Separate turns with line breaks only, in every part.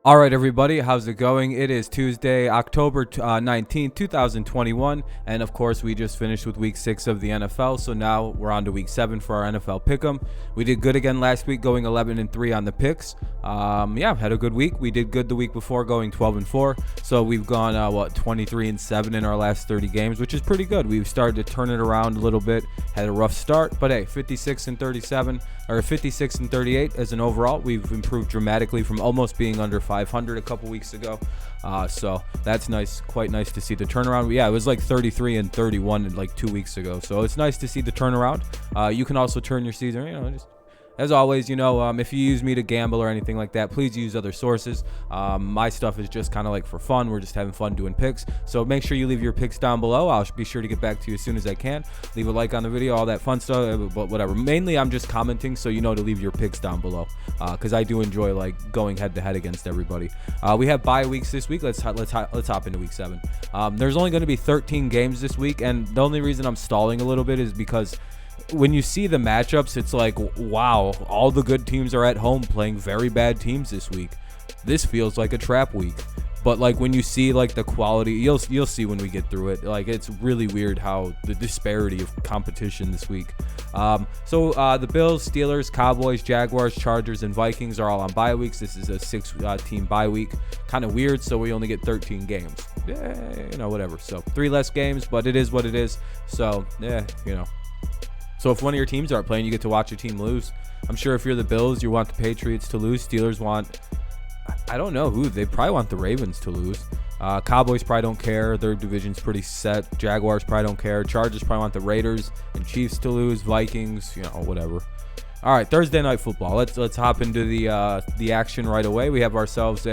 All right, everybody, how's it going? It is Tuesday, October 19th, 2021, and of course, we just finished with Week 6 of the NFL, so now we're on to Week 7 for our NFL Pick'em. We did good again last week, going 11-3 on the picks. Had a good week. We did good the week before, going 12-4, so we've gone, 23-7 in our last 30 games, which is pretty good. We've started to turn it around a little bit, had a rough start, but hey, 56-37, or 56-38 as an overall. We've improved dramatically from almost being under 500 a couple weeks ago, so that's nice, quite nice to see the turnaround. Yeah, it was like 33-31 like 2 weeks ago, so it's nice to see the turnaround. You can also turn your season, just as always, if you use me to gamble or anything like that, please use other sources. My stuff is just kind of like for fun. We're just having fun doing picks. So make sure you leave your picks down below. I'll be sure to get back to you as soon as I can. Leave a like on the video, all that fun stuff, but whatever. Mainly, I'm just commenting so you know to leave your picks down below, because I do enjoy like going head to head against everybody. We have bye weeks this week. Let's hop into Week 7. There's only going to be 13 games this week, and the only reason I'm stalling a little bit is because when you see the matchups, it's like, wow, all the good teams are at home playing very bad teams this week. This feels like a trap week. But like when you see like the quality, you'll see when we get through it. Like it's really weird how the disparity of competition this week. The Bills, Steelers, Cowboys, Jaguars, Chargers, and Vikings are all on bye weeks. This is a 6-team bye week. Kind of weird, so we only get 13 games. Yeah, whatever. So 3 less games, but it is what it is. So So if one of your teams aren't playing, you get to watch your team lose. I'm sure if you're the Bills, you want the Patriots to lose. Steelers want, I don't know who. They probably want the Ravens to lose. Cowboys probably don't care. Their division's pretty set. Jaguars probably don't care. Chargers probably want the Raiders and Chiefs to lose. Vikings, whatever. All right, Thursday night football. Let's hop into the action right away. We have ourselves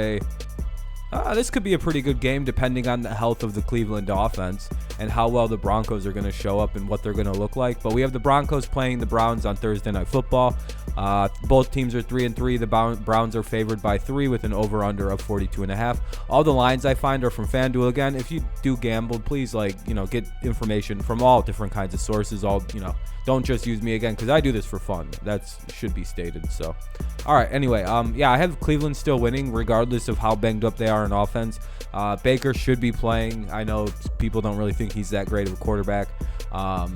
this could be a pretty good game depending on the health of the Cleveland offense and how well the Broncos are going to show up and what they're going to look like. But we have the Broncos playing the Browns on Thursday Night Football. Both teams are 3-3. The Browns are favored by 3 with an over-under of 42.5. All the lines I find are from FanDuel. Again, if you do gamble, please get information from all different kinds of sources. Don't just use me again because I do this for fun. That should be stated. So, all right. Anyway, I have Cleveland still winning regardless of how banged up they are in offense. Baker should be playing. I know people don't really think he's that great of a quarterback. From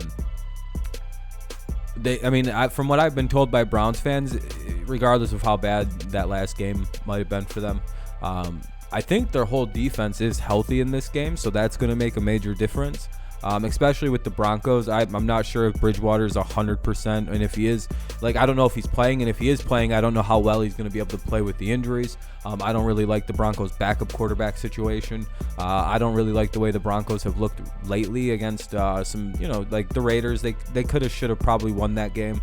what I've been told by Browns fans, regardless of how bad that last game might have been for them, I think their whole defense is healthy in this game, so that's going to make a major difference. Especially with the Broncos. I'm not sure if Bridgewater is 100%, and if he is, I don't know if he's playing, and if he is playing, I don't know how well he's going to be able to play with the injuries. I don't really like the Broncos' backup quarterback situation. I don't really like the way the Broncos have looked lately against the Raiders. They could have, should have probably won that game.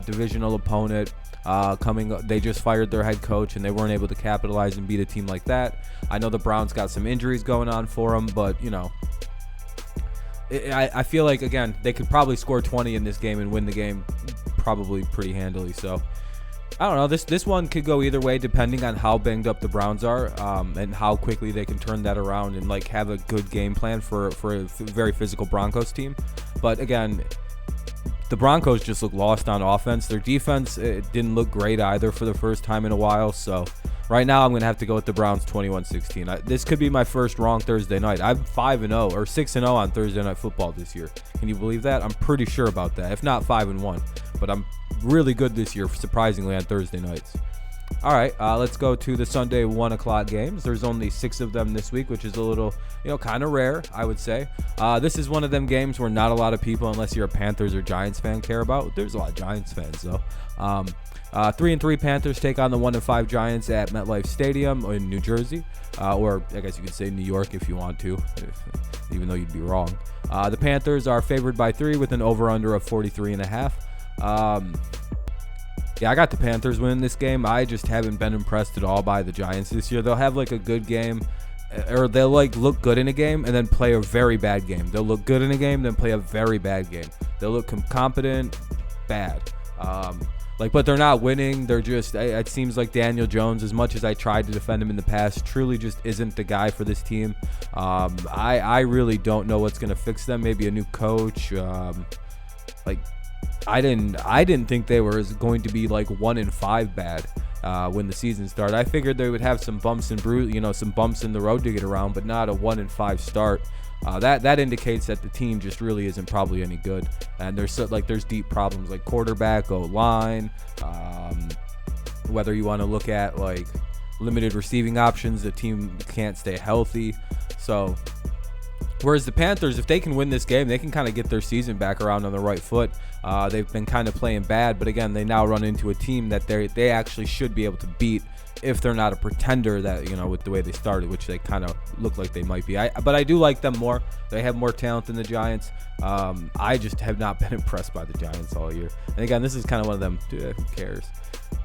Divisional opponent. They just fired their head coach, and they weren't able to capitalize and beat a team like that. I know the Browns got some injuries going on for them, but I feel like, again, they could probably score 20 in this game and win the game probably pretty handily. So, I don't know. This one could go either way depending on how banged up the Browns are and how quickly they can turn that around and, have a good game plan for a very physical Broncos team. But, again, the Broncos just look lost on offense. Their defense didn't look great either for the first time in a while. So, right now, I'm going to have to go with the Browns 21-16. This could be my first wrong Thursday night. I'm 5-0 or 6-0 on Thursday Night Football this year. Can you believe that? I'm pretty sure about that. If not 5-1, but I'm really good this year, surprisingly, on Thursday nights. All right, let's go to the Sunday 1 o'clock games. There's only 6 of them this week, which is a little, kind of rare, I would say. This is one of them games where not a lot of people, unless you're a Panthers or Giants fan, care about. There's a lot of Giants fans, though. 3-3 Panthers take on the 1-5 Giants at MetLife Stadium in New Jersey, or I guess you could say New York if you want to, even though you'd be wrong. The Panthers are favored by 3 with an over-under of 43.5. I got the Panthers winning this game. I just haven't been impressed at all by the Giants this year. They'll have a good game, or they'll look good in a game and then play a very bad game. They'll look good in a game, then play a very bad game. They'll look competent, bad. But they're not winning. They're just, it seems like Daniel Jones, as much as I tried to defend him in the past, truly just isn't the guy for this team. I really don't know what's going to fix them. Maybe a new coach. I didn't think they were going to be like 1-5 bad when the season started. I figured they would have some bumps and some bumps in the road to get around, but not a 1-5 start. That indicates that the team just really isn't probably any good, and there's deep problems like quarterback, O-line, whether you want to look at like limited receiving options, the team can't stay healthy. So whereas the Panthers, if they can win this game, they can kind of get their season back around on the right foot. They've been kind of playing bad, but again, they now run into a team that they actually should be able to beat if they're not a pretender that, with the way they started, which they kind of look like they might be. But I do like them more. They have more talent than the Giants. I just have not been impressed by the Giants all year. And again, this is kind of one of them, who cares?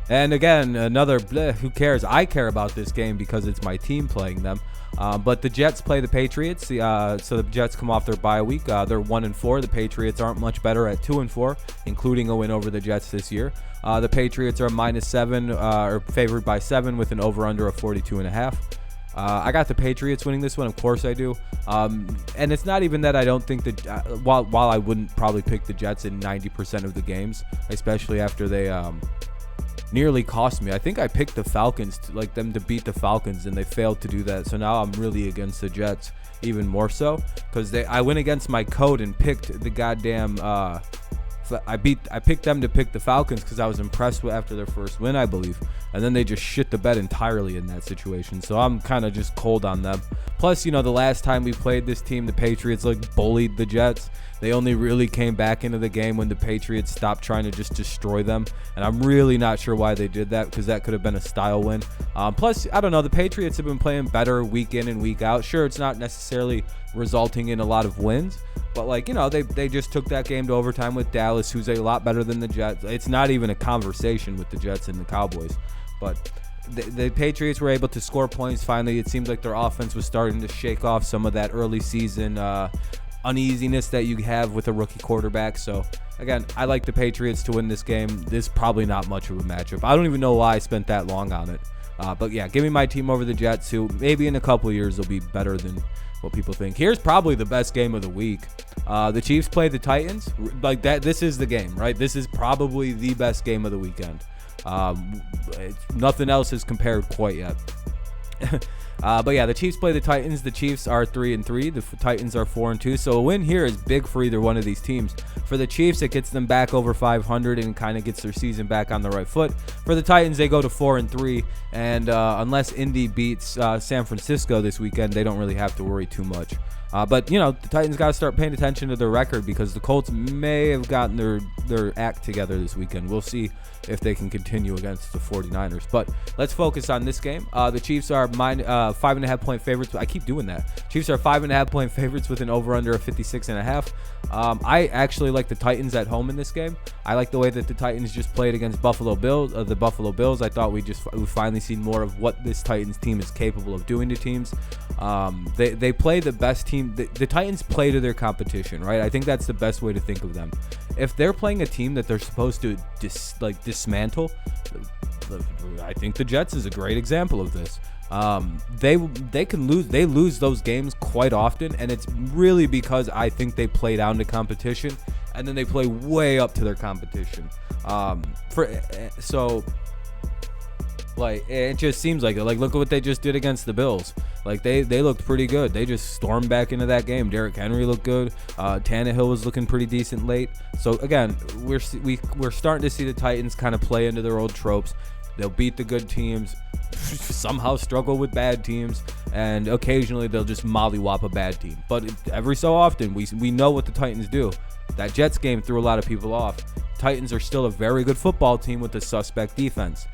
And again, another who cares? I care about this game because it's my team playing them. But the Jets play the Patriots, so the Jets come off their bye week. They're 1-4. The Patriots aren't much better at 2-4, including a win over the Jets this year. The Patriots are -7, or favored by 7 with an over/under of 42.5. I got the Patriots winning this one, of course I do. And it's not even that I don't think that while I wouldn't probably pick the Jets in 90% of the games, especially after they nearly cost me. I think I picked the Falcons, them to beat the Falcons, and they failed to do that. So now I'm really against the Jets even more so, because I went against my code and picked the goddamn I picked them to pick the Falcons because I was impressed with after their first win, I believe, and then they just shit the bed entirely in that situation. So I'm kind of just cold on them. Plus, the last time we played this team, the Patriots bullied the Jets. They only really came back into the game when the Patriots stopped trying to just destroy them, and I'm really not sure why they did that, because that could have been a style win. Plus, I don't know, the Patriots have been playing better week in and week out. Sure, it's not necessarily resulting in a lot of wins, but they just took that game to overtime with Dallas, who's a lot better than the Jets. It's not even a conversation with the Jets and the Cowboys, but the Patriots were able to score points finally. It seems like their offense was starting to shake off some of that early season uneasiness that you have with a rookie quarterback. So again, I like the Patriots to win this game. This is probably not much of a matchup. I don't even know why I spent that long on it. But yeah, give me my team over the Jets, who maybe in a couple of years will be better than what people think. Here's probably the best game of the week. The Chiefs play the Titans. This is the game, right? This is probably the best game of the weekend. Nothing else has compared quite yet. But yeah, the Chiefs play the Titans. The Chiefs are 3-3. The Titans are 4-2. So a win here is big for either one of these teams. For the Chiefs, it gets them back over 500 and kind of gets their season back on the right foot. For the Titans, they go to 4-3, and unless Indy beats San Francisco this weekend, they don't really have to worry too much. But the Titans got to start paying attention to their record, because the Colts may have gotten their act together this weekend. We'll see if they can continue against the 49ers. But let's focus on this game. The Chiefs are 5.5 point favorites. I keep doing that. Chiefs are 5.5 point favorites with an over/under of 56.5. I actually like the Titans at home in this game. I like the way that the Titans just played against Buffalo Bills. The Buffalo Bills. I thought we finally seen more of what this Titans team is capable of doing to teams. They play the best team. The Titans play to their competition, right? I think that's the best way to think of them. If they're playing a team that they're supposed to dismantle, I think the Jets is a great example of this. They can lose. They lose those games quite often, and it's really because I think they play down to competition, and then they play way up to their competition. It just seems like it. Look at what they just did against the Bills. They looked pretty good. They just stormed back into that game. Derrick Henry looked good. Tannehill was looking pretty decent late. So again, we're starting to see the Titans kind of play into their old tropes. They'll beat the good teams, somehow struggle with bad teams, and occasionally they'll just mollywop a bad team. But every so often, we know what the Titans do. That Jets game threw a lot of people off. Titans are still a very good football team with a suspect defense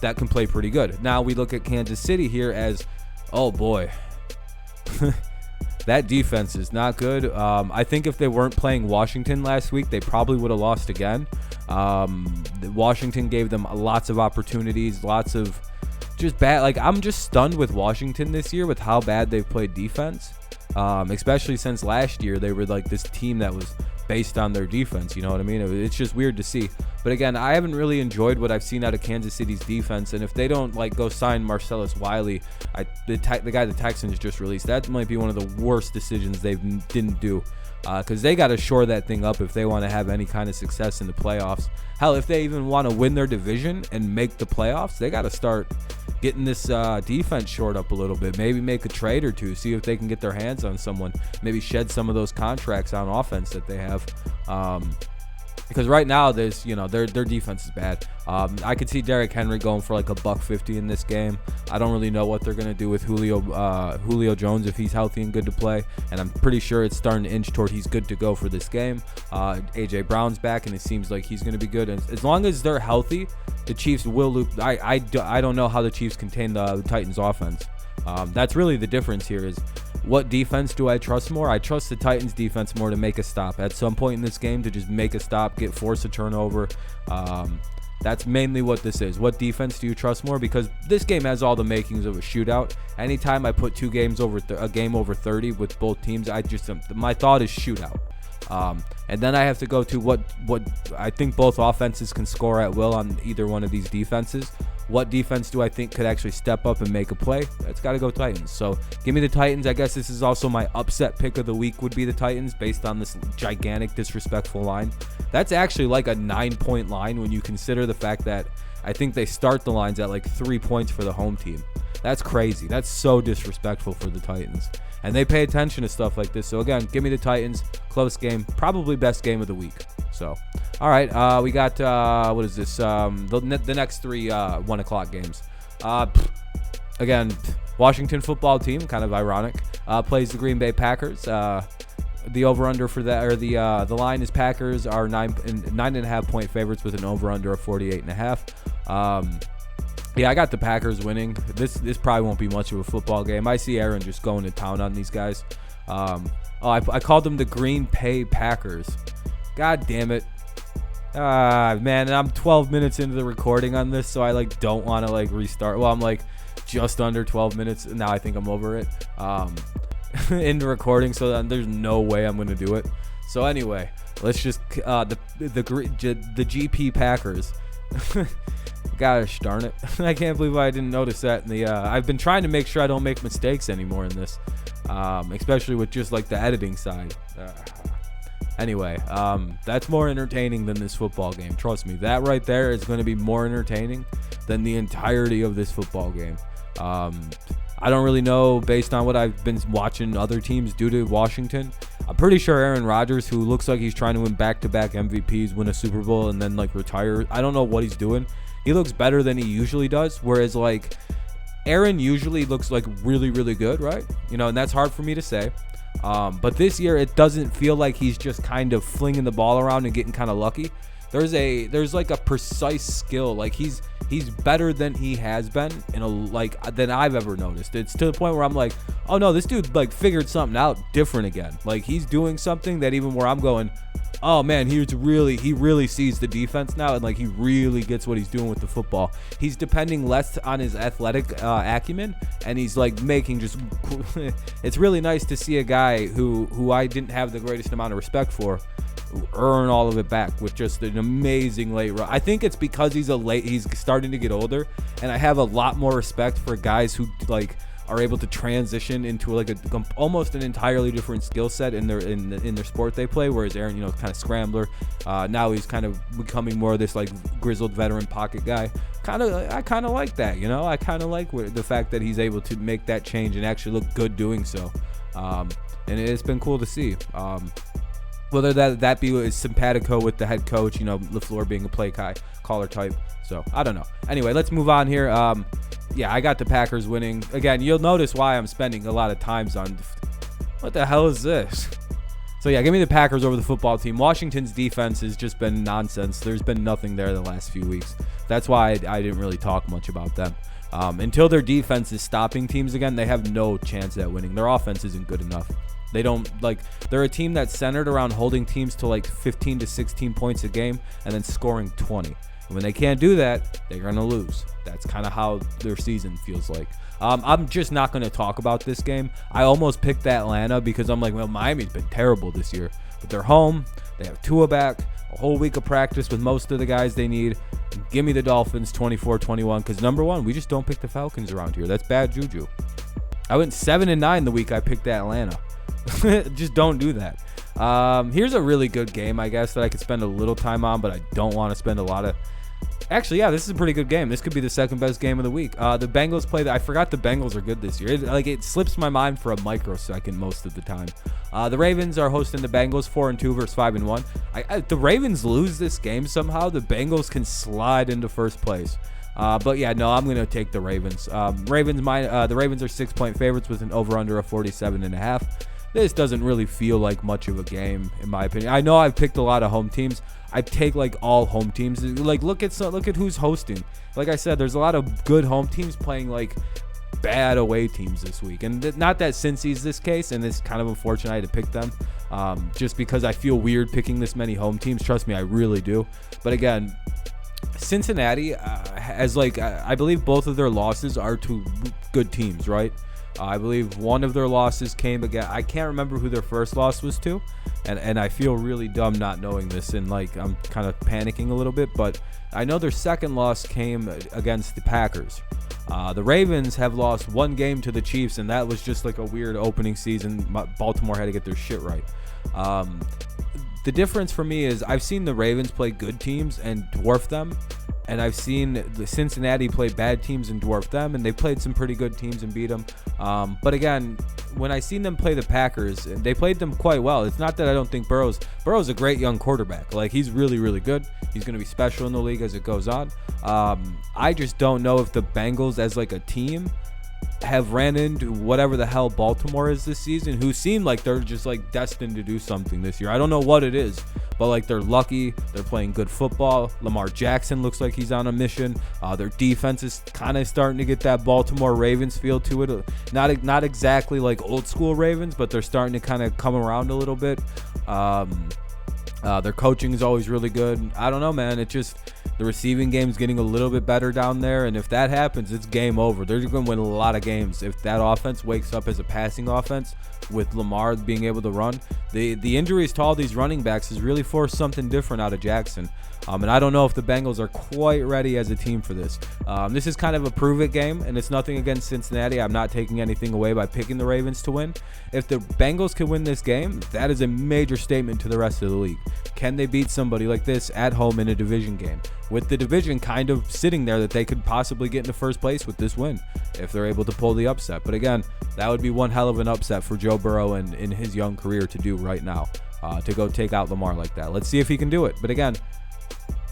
that can play pretty good. Now we look at Kansas City here as, oh boy, that defense is not good. I think if they weren't playing Washington last week, they probably would have lost again. Washington gave them lots of opportunities, lots of just bad. I'm just stunned with Washington this year with how bad they've played defense, especially since last year they were this team that was based on their defense. You know what I mean? It's just weird to see. But again, I haven't really enjoyed what I've seen out of Kansas City's defense. And if they don't like go sign Marcellus Wiley, the guy the Texans just released, that might be one of the worst decisions they didn't do. Because they got to shore that thing up if they want to have any kind of success in the playoffs. Hell, if they even want to win their division and make the playoffs, they got to start getting this defense shored up a little bit. Maybe make a trade or two, see if they can get their hands on someone. Maybe shed some of those contracts on offense that they have. Because right now, there's their defense is bad. I could see Derrick Henry going for like a $150 in this game. I don't really know what they're gonna do with Julio Jones if he's healthy and good to play. And I'm pretty sure it's starting to inch toward he's good to go for this game. AJ Brown's back, and it seems like he's gonna be good. And as long as they're healthy, the Chiefs will lose. I don't know how the Chiefs contain the Titans' offense. That's really the difference here is what defense do I trust more? I trust the Titans defense more to make a stop at some point in this game, to just make a stop, force a turnover. That's mainly what this is. What defense do you trust more? Because this game has all the makings of a shootout. Anytime I put two games over a game over 30 with both teams, my thought is shootout. And then I have to go to what I think both offenses can score at will on either one of these defenses. What defense do I think could actually step up and make a play? That's got to go Titans. So give me the Titans. I guess this is also my upset pick of the week would be the Titans based on this gigantic disrespectful line. That's actually like a 9-point line when you consider the fact that I think they start the lines at like 3 points for the home team. That's crazy. That's so disrespectful for the Titans. And they pay attention to stuff like this. So again, give me the Titans. Close game. Probably best game of the week. So, all right. We got, what is this? The next three 1 o'clock games. Again, Washington football team, kind of ironic, plays the Green Bay Packers. The over-under for that, or the line is Packers are 9.5 point favorites with an over-under of 48.5. Yeah, I got the Packers winning. This probably won't be much of a football game. I see Aaron just going to town on these guys. I called them the Green Bay Packers. God damn it. Man, and I'm 12 minutes into the recording on this, so I don't want to restart. Well, I'm just under 12 minutes. Now I think I'm over it. In the recording, so then there's no way I'm going to do it. So anyway, let's just the GP Packers. Gosh darn it. I can't believe I didn't notice that in the I've been trying to make sure I don't make mistakes anymore in this, especially with just the editing side. Anyway, that's more entertaining than this football game. Trust me, that right there is going to be more entertaining than the entirety of this football game. I don't really know, based on what I've been watching other teams do to Washington. I'm pretty sure Aaron Rodgers, who looks like he's trying to win back-to-back MVPs, win a Super Bowl, and then retire. I don't know what he's doing. He looks better than he usually does, whereas Aaron usually looks really, really good, right? And that's hard for me to say. But this year, it doesn't feel like he's just kind of flinging the ball around and getting kind of lucky. There's a precise skill. He's better than he has been than I've ever noticed. It's to the point where I'm like, oh no, this dude figured something out different again. He's doing something that even where I'm going, oh man, he really sees the defense now, and he really gets what he's doing with the football. He's depending less on his athletic acumen, and he's making just it's really nice to see a guy who I didn't have the greatest amount of respect for earn all of it back with just an amazing late run. I think it's because he's starting to get older, and I have a lot more respect for guys who are able to transition into almost an entirely different skill set in their sport they play. Whereas Aaron, kind of scrambler. Now he's kind of becoming more of this grizzled veteran pocket guy. I kind of like that. I kind of like the fact that he's able to make that change and actually look good doing so. And it's been cool to see. Whether that be simpatico with the head coach, LaFleur being a play caller type. So I don't know. Anyway, let's move on here. Yeah, I got the Packers winning. Again, you'll notice why I'm spending a lot of times on what the hell is this? So yeah, give me the Packers over the football team. Washington's defense has just been nonsense. There's been nothing there the last few weeks. That's why I didn't really talk much about them. Until their defense is stopping teams again, they have no chance at winning. Their offense isn't good enough. They don't they're a team that's centered around holding teams to 15 to 16 points a game and then scoring 20. And when they can't do that, they're going to lose. That's kind of how their season feels like. I'm just not going to talk about this game. I almost picked Atlanta because I'm well, Miami's been terrible this year. But they're home. They have Tua back. a whole week of practice with most of the guys they need. Give me the Dolphins 24-21 because, number one, we just don't pick the Falcons around here. That's bad juju. I went 7-9 the week I picked Atlanta. Just don't do that. Here's a really good game, I guess, that I could spend a little time on, but I don't want to spend a lot of... Actually, yeah, this is a pretty good game. This could be the second best game of the week. The Bengals play... I forgot the Bengals are good this year. It slips my mind for a microsecond most of the time. The Ravens are hosting the Bengals 4-2 versus 5-1. The Ravens lose this game somehow, the Bengals can slide into first place. But yeah, no, I'm going to take the Ravens. The Ravens are 6-point favorites with an over-under of 47.5. This doesn't really feel like much of a game, in my opinion. I know I've picked a lot of home teams. I take like all home teams. Like look at who's hosting. Like I said, there's a lot of good home teams playing like bad away teams this week, and not that Cincy's this case, and it's kind of unfortunate I had to pick them, just because I feel weird picking this many home teams. Trust me, I really do. But again, Cincinnati, I believe both of their losses are to good teams, right? I believe one of their losses came again. I can't remember who their first loss was to, and I feel really dumb not knowing this, and like I'm kind of panicking a little bit, but I know their second loss came against the Packers. The Ravens have lost one game to the Chiefs, and that was just like a weird opening season. Baltimore had to get their shit right. The difference for me is I've seen the Ravens play good teams and dwarf them, and I've seen the Cincinnati play bad teams and dwarf them, and they played some pretty good teams and beat them. But again, when I seen them play the Packers, they played them quite well. It's not that I don't think Burrow's a great young quarterback. Like, he's really, really good. He's going to be special in the league as it goes on. I just don't know if the Bengals as like a team have ran into whatever the hell Baltimore is this season, who seem like they're just like destined to do something this year. I don't know what it is, but like they're lucky. They're playing good football. Lamar Jackson looks like he's on a mission. Their defense is kind of starting to get that Baltimore Ravens feel to it. Not exactly like old school Ravens, but they're starting to kind of come around a little bit. Their coaching is always really good. I don't know, man. The receiving game is getting a little bit better down there, and if that happens, it's game over. They're going to win a lot of games. If that offense wakes up as a passing offense with Lamar being able to run, the injuries to all these running backs has really forced something different out of Jackson. And I don't know if the Bengals are quite ready as a team for this. This is kind of a prove-it game, and it's nothing against Cincinnati. I'm not taking anything away by picking the Ravens to win. If the Bengals can win this game, that is a major statement to the rest of the league. Can they beat somebody like this at home in a division game? With the division kind of sitting there that they could possibly get into first place with this win if they're able to pull the upset. But again, that would be one hell of an upset for Joe Burrow in his young career to do right now, to go take out Lamar like that. Let's see if he can do it. But again,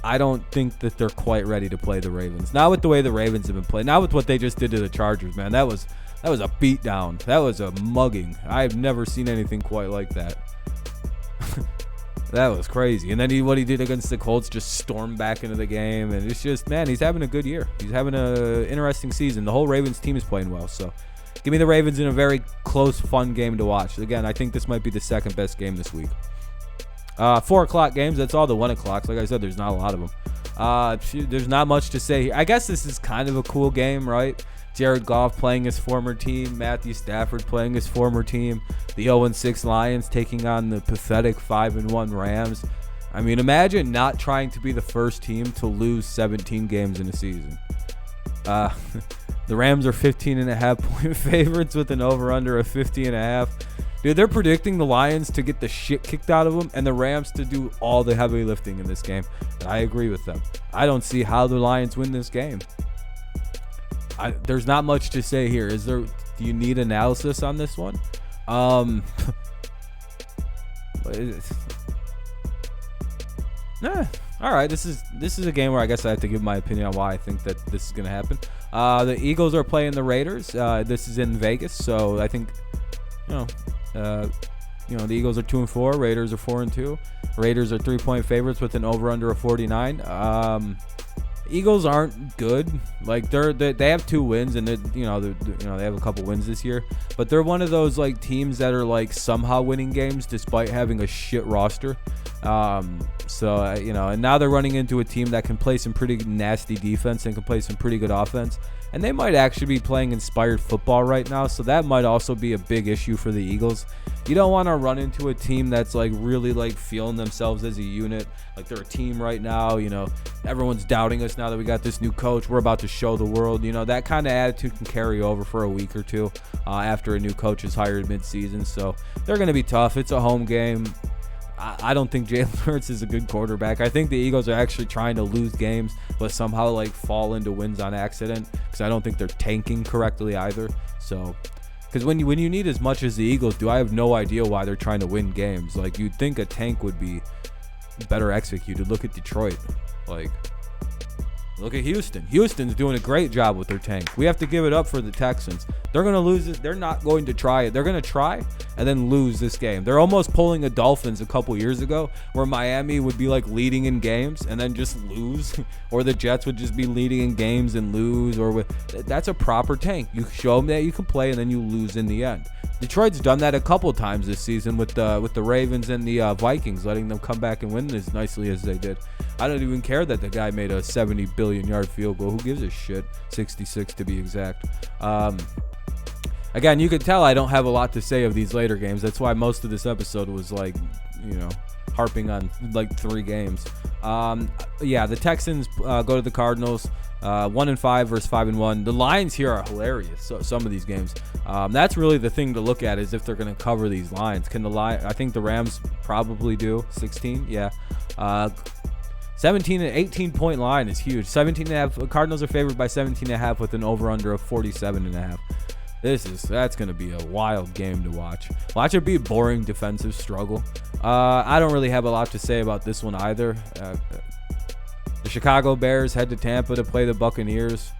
I don't think that they're quite ready to play the Ravens. Not with the way the Ravens have been playing. Not with what they just did to the Chargers, man. That was a beatdown. That was a mugging. I've never seen anything quite like that. That was crazy. And then what he did against the Colts, just stormed back into the game. And it's just, man, he's having a good year. He's having an interesting season. The whole Ravens team is playing well. So give me the Ravens in a very close, fun game to watch. Again, I think this might be the second best game this week. 4 o'clock games, that's all the 1 o'clocks. Like I said, there's not a lot of them. There's not much to say here. I guess this is kind of a cool game, right? Jared Goff playing his former team, Matthew Stafford playing his former team, the 0-6 Lions taking on the pathetic 5-1 Rams. I mean, imagine not trying to be the first team to lose 17 games in a season. The Rams are 15.5-point favorites with an over-under of 50.5. Dude, they're predicting the Lions to get the shit kicked out of them and the Rams to do all the heavy lifting in this game. And I agree with them. I don't see how the Lions win this game. There's not much to say here. Do you need analysis on this one? All right, this is a game where I guess I have to give my opinion on why I think that this is going to happen. The Eagles are playing the Raiders. This is in Vegas, so I think the Eagles are 2-4, Raiders are 4-2. Raiders are 3-point favorites with an over/under of 49. Eagles aren't good. Like they have 2 wins, and they have a couple wins this year, but they're one of those like teams that are like somehow winning games despite having a shit roster. And now they're running into a team that can play some pretty nasty defense and can play some pretty good offense. and they might actually be playing inspired football right now, so that might also be a big issue for the Eagles. You don't want to run into a team that's like really like feeling themselves as a unit, like they're a team right now. Everyone's doubting us now that we got this new coach. We're about to show the world. That kind of attitude can carry over for a week or two after a new coach is hired mid-season. So they're going to be tough. It's a home game. I don't think Jalen Hurts is a good quarterback. I think the Eagles are actually trying to lose games, but somehow like fall into wins on accident, because I don't think they're tanking correctly either. So, because when you need as much as the Eagles do, I have no idea why they're trying to win games. Like, you'd think a tank would be better executed. Look at Detroit. Look at Houston. Houston's doing a great job with their tank. We have to give it up for the Texans. They're going to lose it. They're not going to try it. They're going to try and then lose this game. They're almost pulling a Dolphins a couple years ago, where Miami would be like leading in games and then just lose, or the Jets would just be leading in games and lose. That's a proper tank. You show them that you can play and then you lose in the end. Detroit's done that a couple times this season with the Ravens and the Vikings, letting them come back and win as nicely as they did. I don't even care that the guy made a 70 billion yard field goal. Who gives a shit? 66 to be exact. Again, you can tell I don't have a lot to say of these later games. That's why most of this episode was like, harping on like 3 games. The Texans go to the Cardinals. 1-5 versus 5-1. The lines here are hilarious. So some of these games, that's really the thing to look at, is if they're going to cover these lines. I think the Rams probably do. 16, yeah. 17 and 18 point line is huge. 17.5. Cardinals are favored by 17.5 with an over under of 47.5. That's going to be a wild game to watch. Watch it be a boring defensive struggle. I don't really have a lot to say about this one either. The Chicago Bears head to Tampa to play the Buccaneers.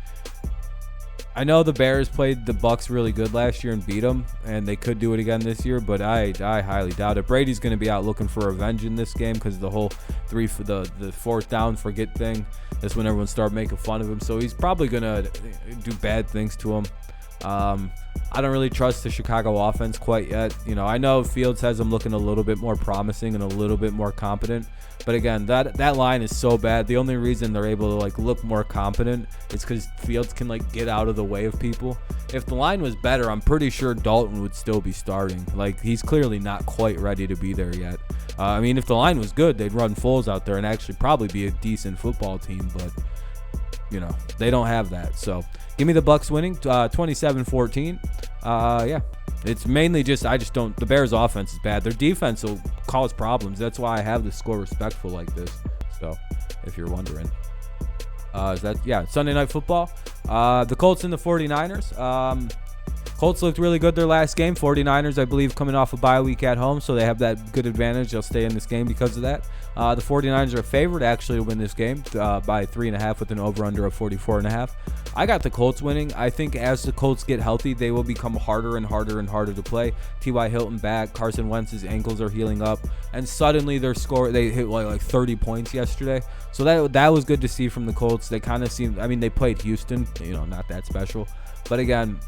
I know the Bears played the Bucs really good last year and beat them, and they could do it again this year, but I highly doubt it. Brady's going to be out looking for revenge in this game because the whole the fourth down forget thing. That's when everyone started making fun of him, so he's probably going to do bad things to him. I don't really trust the Chicago offense quite yet. I know Fields has them looking a little bit more promising and a little bit more competent. But again, that line is so bad. The only reason they're able to look more competent is because Fields can get out of the way of people. If the line was better, I'm pretty sure Dalton would still be starting. He's clearly not quite ready to be there yet. If the line was good, they'd run Foles out there and actually probably be a decent football team. But they don't have that. So give me the Bucs winning 27-14. It's mainly the Bears offense is bad. Their defense will cause problems. That's why I have the score respectful like this. So if you're wondering, Sunday Night Football, the Colts and the 49ers. Colts looked really good their last game. 49ers, I believe, coming off a bye week at home, so they have that good advantage. They'll stay in this game because of that. The 49ers are favored actually to win this game by 3.5 with an over-under of 44.5. I got the Colts winning. I think as the Colts get healthy, they will become harder and harder and harder to play. T.Y. Hilton back. Carson Wentz's ankles are healing up. And suddenly they hit like 30 points yesterday. So that was good to see from the Colts. They kind of seemed, they played Houston, not that special. But again,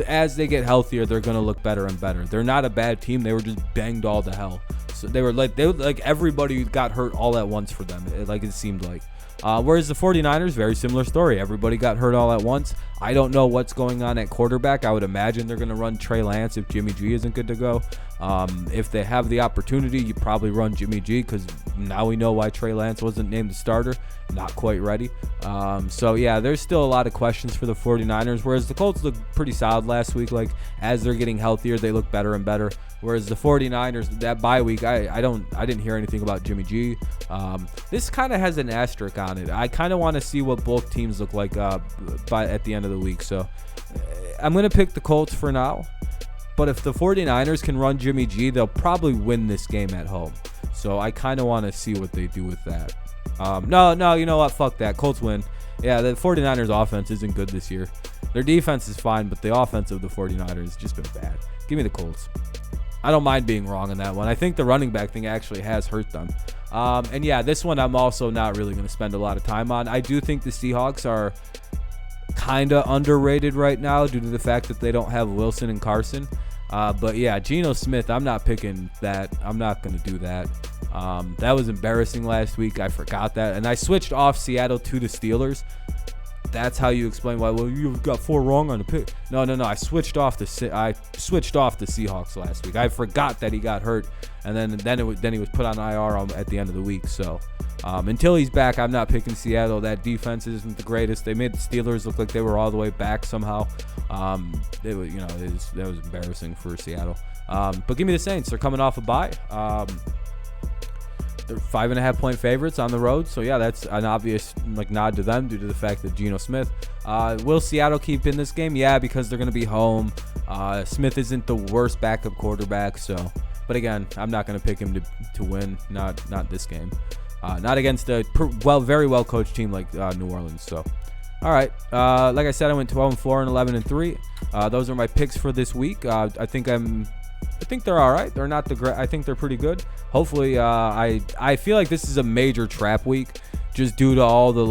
as they get healthier, they're going to look better and better. They're not a bad team. They were just banged all to hell. So they were like everybody got hurt all at once for them. It seemed like. Whereas the 49ers, very similar story. Everybody got hurt all at once. I don't know what's going on at quarterback. I would imagine they're going to run Trey Lance if Jimmy G isn't good to go. If they have the opportunity, you probably run Jimmy G, because now we know why Trey Lance wasn't named the starter. Not quite ready. There's still a lot of questions for the 49ers, whereas the Colts looked pretty solid last week. As they're getting healthier, they look better and better. Whereas the 49ers, that bye week, I didn't hear anything about Jimmy G. This kind of has an asterisk on it. I kind of want to see what both teams look like at the end of the week. So I'm going to pick the Colts for now. But if the 49ers can run Jimmy G, they'll probably win this game at home. So I kind of want to see what they do with that. No, you know what? Fuck that. Colts win. Yeah, the 49ers offense isn't good this year. Their defense is fine, but the offense of the 49ers has just been bad. Give me the Colts. I don't mind being wrong on that one. I think the running back thing actually has hurt them. This one I'm also not really going to spend a lot of time on. I do think the Seahawks are kind of underrated right now due to the fact that they don't have Wilson and Carson. Geno Smith, I'm not picking that. I'm not going to do that. That was embarrassing last week. I forgot that. And I switched off Seattle to the Steelers. that's how you explain why. Well, you got 4 wrong on the pick. No. I switched off the Seahawks last week. I forgot that he got hurt, and then he was put on IR at the end of the week. So until he's back, I'm not picking Seattle. That defense isn't the greatest. They made the Steelers look like they were all the way back somehow. That was embarrassing for Seattle. But give me the Saints. They're coming off a bye. They're 5.5-point favorites on the road. So, yeah, that's an obvious nod to them due to the fact that Geno Smith. Will Seattle keep in this game? Yeah, because they're going to be home. Smith isn't the worst backup quarterback. So, but again, I'm not going to pick him to win. Not this game. Not against a very well coached team like New Orleans. So, all right. Like I said, I went 12-4 and 11-3. Those are my picks for this week. I think they're all right. They're not the great. I think they're pretty good. Hopefully, I feel like this is a major trap week, just due to all the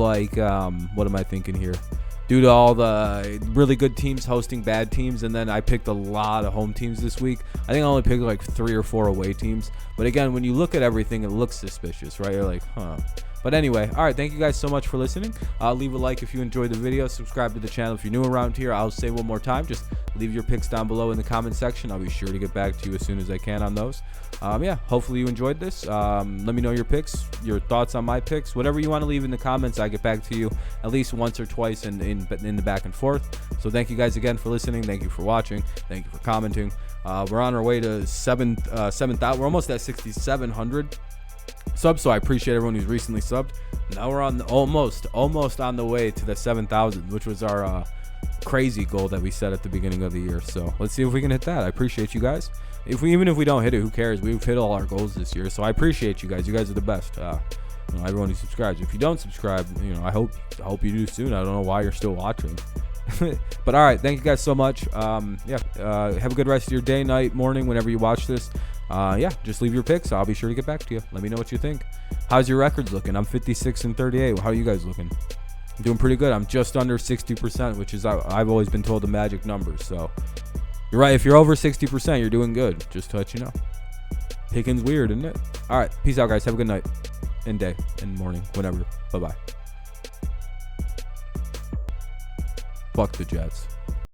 what am I thinking here? Due to all the really good teams hosting bad teams, and then I picked a lot of home teams this week. I think I only picked 3 or 4 away teams. But again, when you look at everything, it looks suspicious, right? You're like, huh. But anyway, all right, thank you guys so much for listening. Leave a like if you enjoyed the video. Subscribe to the channel if you're new around here. I'll say one more time, just leave your picks down below in the comment section. I'll be sure to get back to you as soon as I can on those. Yeah, hopefully you enjoyed this. Let me know your picks, your thoughts on my picks. Whatever you want to leave in the comments, I get back to you at least once or twice in the back and forth. So thank you guys again for listening. Thank you for watching. Thank you for commenting. We're on our way to 7,000. We're almost at 6,700 subs, so I appreciate everyone who's recently subbed. Now we're on almost on the way to the 7,000, which was our crazy goal that we set at the beginning of the year. So let's see if we can hit that. I appreciate you guys. Even if we don't hit it, who cares? We've hit all our goals this year, so I appreciate you guys. You guys are the best. Everyone who subscribes. If you don't subscribe, I hope you do soon. I don't know why you're still watching. But all right, thank you guys so much. Have a good rest of your day, night, morning, whenever you watch this. Just leave your picks. I'll be sure to get back to you. Let me know what you think. How's your records looking? I'm 56-38. How are you guys looking? I'm doing pretty good. I'm just under 60%, which is I've always been told the magic number. So you're right. If you're over 60%, you're doing good. Just to let you know. Picking's weird, isn't it? All right. Peace out, guys. Have a good night and day and morning, whatever. Bye-bye. Fuck the Jets.